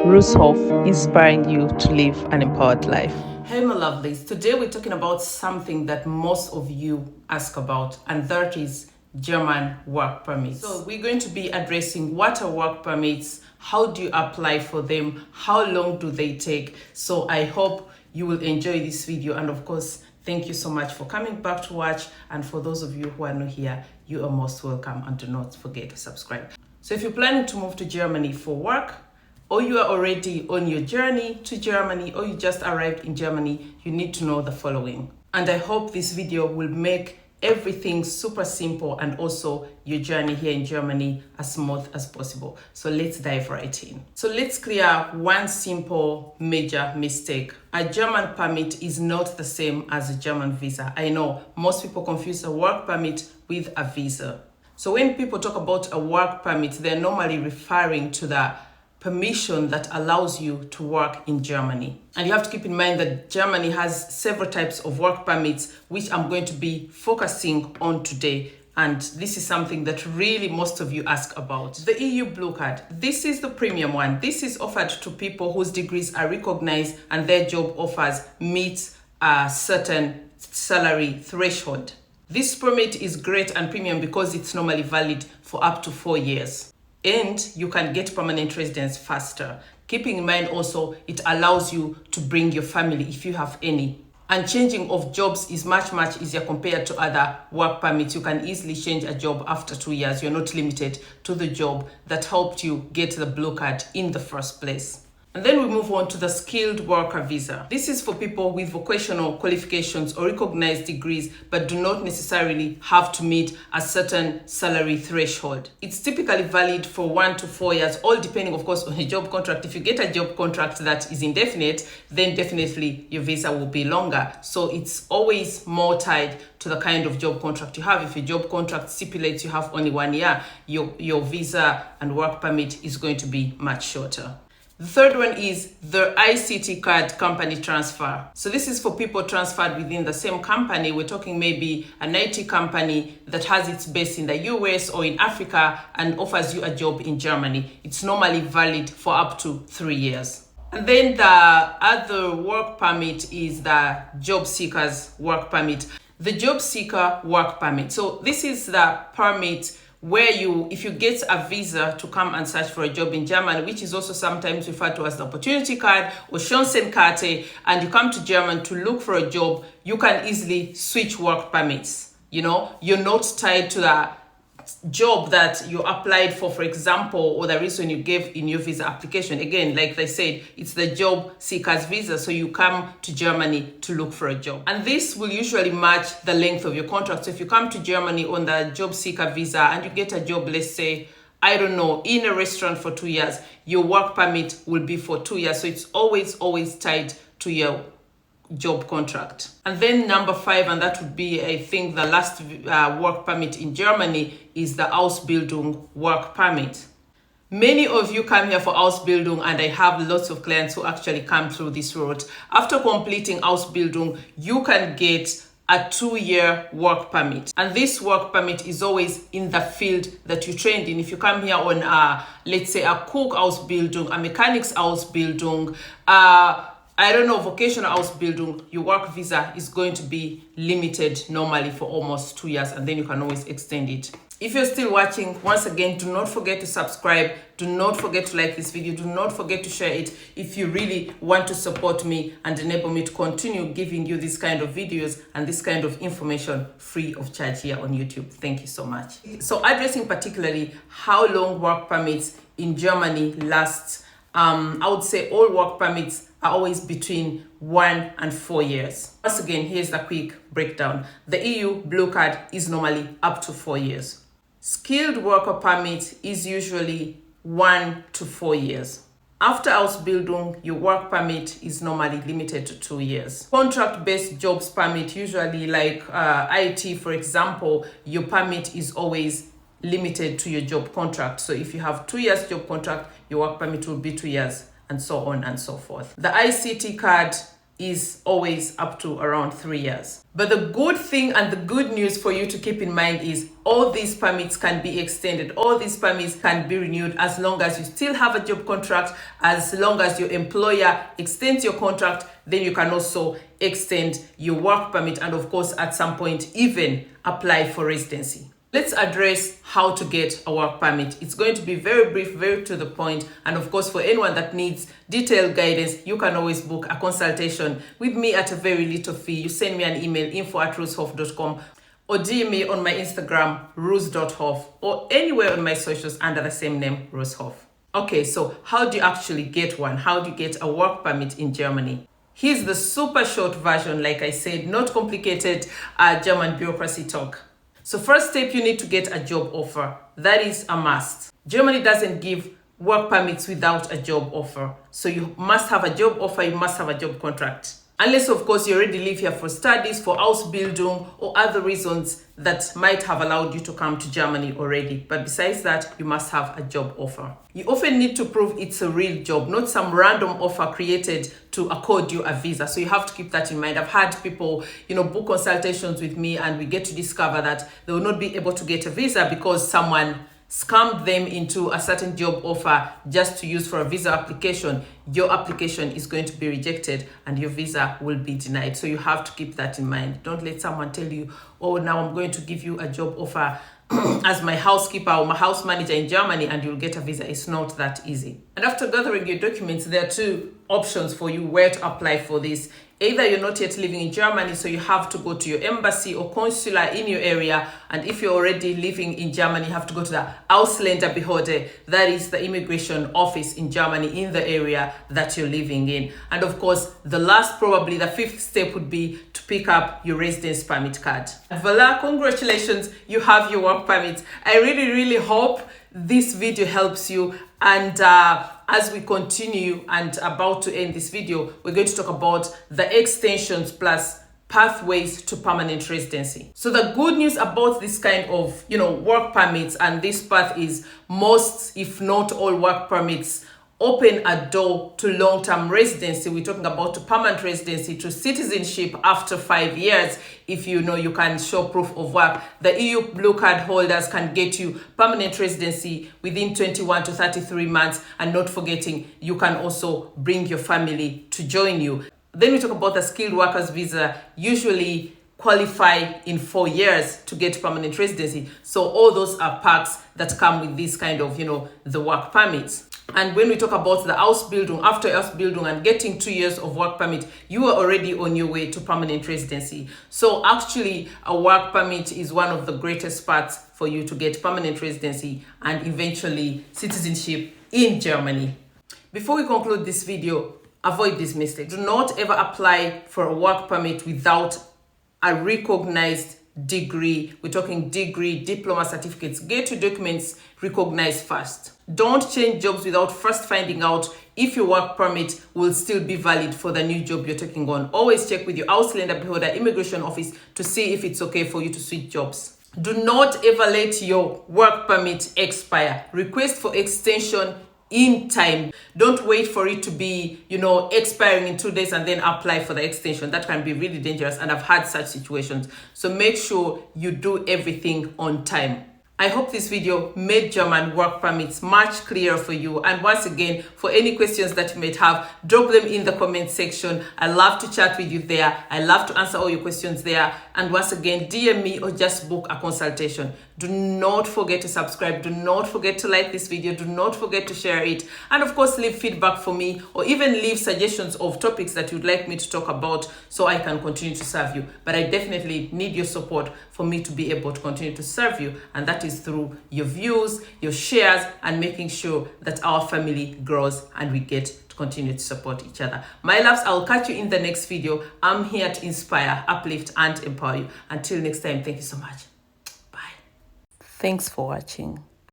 Ruzhoff, inspiring you to live an empowered life. Hey my lovelies, today we're talking about something that most of you ask about, and that is German work permits. So we're going to be addressing what are work permits, how do you apply for them, how long do they take. So I hope you will enjoy this video, and of course thank you so much for coming back to watch, and for those of you who are new here, you are most welcome, and do not forget to subscribe. So if you're planning to move to Germany for work, or you are already on your journey to Germany, or you just arrived in Germany, you need to know the following. And I hope this video will make everything super simple and also your journey here in Germany as smooth as possible. So let's dive right in. So let's clear one simple major mistake. A German permit is not the same as a German visa. I know most people confuse a work permit with a visa. So when people talk about a work permit, they're normally referring to the permission that allows you to work in Germany. And you have to keep in mind that Germany has several types of work permits, which I'm going to be focusing on today. And this is something that really most of you ask about. The EU Blue Card. This is the premium one. This is offered to people whose degrees are recognized and their job offers meet a certain salary threshold. This permit is great and premium because it's normally valid for up to 4 years. And you can get permanent residence faster. Keeping in mind also, it allows you to bring your family if you have any. And changing of jobs is much easier compared to other work permits. You can easily change a job after 2 years. You're not limited to the job that helped you get the blue card in the first place. And then we move on to the skilled worker visa. This is for people with vocational qualifications or recognized degrees, but do not necessarily have to meet a certain salary threshold. It's typically valid for 1 to 4 years, all depending, of course, on your job contract. If you get a job contract that is indefinite, then definitely your visa will be longer. So it's always more tied to the kind of job contract you have. If your job contract stipulates you have only 1 year, your visa and work permit is going to be much shorter. The third one is the ICT card company transfer. So this is for people transferred within the same company. We're talking maybe an IT company that has its base in the US or in Africa and offers you a job in Germany. It's normally valid for up to 3 years. And then the other work permit is the job seeker's work permit. The job seeker work permit. So this is the permit where if you get a visa to come and search for a job in Germany, which is also sometimes referred to as the opportunity card or Chancenkarte, and you come to Germany to look for a job, you can easily switch work permits. You know, you're not tied to the job that you applied for example, or the reason you gave in your visa application. Again, like I said, it's the job seeker's visa, so you come to Germany to look for a job. And this will usually match the length of your contract. So if you come to Germany on the job seeker visa and you get a job, let's say, I don't know, in a restaurant for 2 years, your work permit will be for 2 years. So it's always tied to your job contract. And then number 5, and that would be, I think, the last work permit in Germany, is the Ausbildung work permit. Many of you come here for Ausbildung, and I have lots of clients who actually come through this route. After completing Ausbildung, you can get a 2-year work permit. And this work permit is always in the field that you trained in. If you come here on, let's say, a cook Ausbildung, a mechanics Ausbildung, I don't know, vocational Ausbildung, your work visa is going to be limited normally for almost 2 years, and then you can always extend it. If you're still watching, once again, do not forget to subscribe. Do not forget to like this video. Do not forget to share it if you really want to support me and enable me to continue giving you this kind of videos and this kind of information free of charge here on YouTube. Thank you so much. So addressing particularly how long work permits in Germany last, I would say all work permits are always between 1 and 4 years. Once again, here's the quick breakdown. The EU Blue Card is normally up to 4 years. Skilled worker permit is usually 1 to 4 years. After Ausbildung, your work permit is normally limited to 2 years. Contract-based jobs permit, usually like IT, for example, your permit is always limited to your job contract. So if you have 2 years job contract, your work permit will be 2 years, and so on and so forth. The ICT card is always up to around 3 years. But the good thing and the good news for you to keep in mind is all these permits can be extended. All these permits can be renewed as long as you still have a job contract, as long as your employer extends your contract, then you can also extend your work permit and of course at some point even apply for residency. Let's address how to get a work permit. It's going to be very brief, very to the point. And of course, for anyone that needs detailed guidance, you can always book a consultation with me at a very little fee. You send me an email, info@ruzhoff.com, or DM me on my Instagram, ruz.hoff, or anywhere on my socials under the same name, Ruzhoff. Okay, so how do you actually get one? How do you get a work permit in Germany? Here's the super short version, like I said, not complicated German bureaucracy talk. So first step, you need to get a job offer. That is a must. Germany doesn't give work permits without a job offer. So you must have a job offer, you must have a job contract. Unless, of course, you already live here for studies, for Ausbildung, or other reasons that might have allowed you to come to Germany already. But besides that, you must have a job offer. You often need to prove it's a real job, not some random offer created to accord you a visa. So you have to keep that in mind. I've had people, book consultations with me and we get to discover that they will not be able to get a visa because someone scammed them into a certain job offer just to use for a visa application. Your application is going to be rejected and your visa will be denied. So you have to keep that in mind. Don't let someone tell you, oh, now I'm going to give you a job offer as my housekeeper or my house manager in Germany and you'll get a visa. It's not that easy. And after gathering your documents, there are two options for you where to apply for this. Either you're not yet living in Germany, so you have to go to your embassy or consular in your area. And if you're already living in Germany, you have to go to the Ausländerbehörde. That is the immigration office in Germany in the area that you're living in. And of course, the last, probably the fifth step would be to pick up your residence permit card. Voila, congratulations, you have your work permit. I really, really hope this video helps you. And as we continue and about to end this video, we're going to talk about the extensions plus pathways to permanent residency. So the good news about this kind of, work permits and this path is most, if not all work permits open a door to long-term residency. We're talking about to permanent residency, to citizenship after 5 years. If you can show proof of work, the EU blue card holders can get you permanent residency within 21 to 33 months. And not forgetting, you can also bring your family to join you. Then we talk about the skilled workers visa, usually qualify in 4 years to get permanent residency. So all those are perks that come with this kind of, the work permits. And when we talk about the Ausbildung, after Ausbildung and getting 2 years of work permit, you are already on your way to permanent residency. So actually, a work permit is one of the greatest parts for you to get permanent residency and eventually citizenship in Germany. Before we conclude this video, avoid this mistake. Do not ever apply for a work permit without a recognized degree. We're talking degree, diploma, certificates. Get your documents recognized first. Don't change jobs without first finding out if your work permit will still be valid for the new job you're taking on. Always check with your Ausländerbehörde immigration office to see if it's okay for you to switch jobs. Do not ever let your work permit expire. Request for extension in time. Don't wait for it to be, expiring in 2 days and then apply for the extension. That can be really dangerous, and I've had such situations. So make sure you do everything on time. I hope this video made German work permits much clearer for you. And once again, for any questions that you might have, drop them in the comment section. I love to chat with you there. I love to answer all your questions there. And once again, DM me or just book a consultation. Do not forget to subscribe. Do not forget to like this video. Do not forget to share it. And of course, leave feedback for me or even leave suggestions of topics that you'd like me to talk about so I can continue to serve you. But I definitely need your support for me to be able to continue to serve you. And that is through your views, your shares, and making sure that our family grows and we get to continue to support each other. My loves, I'll catch you in the next video. I'm here to inspire, uplift, and empower you. Until next time, thank you so much. Bye. Thanks for watching.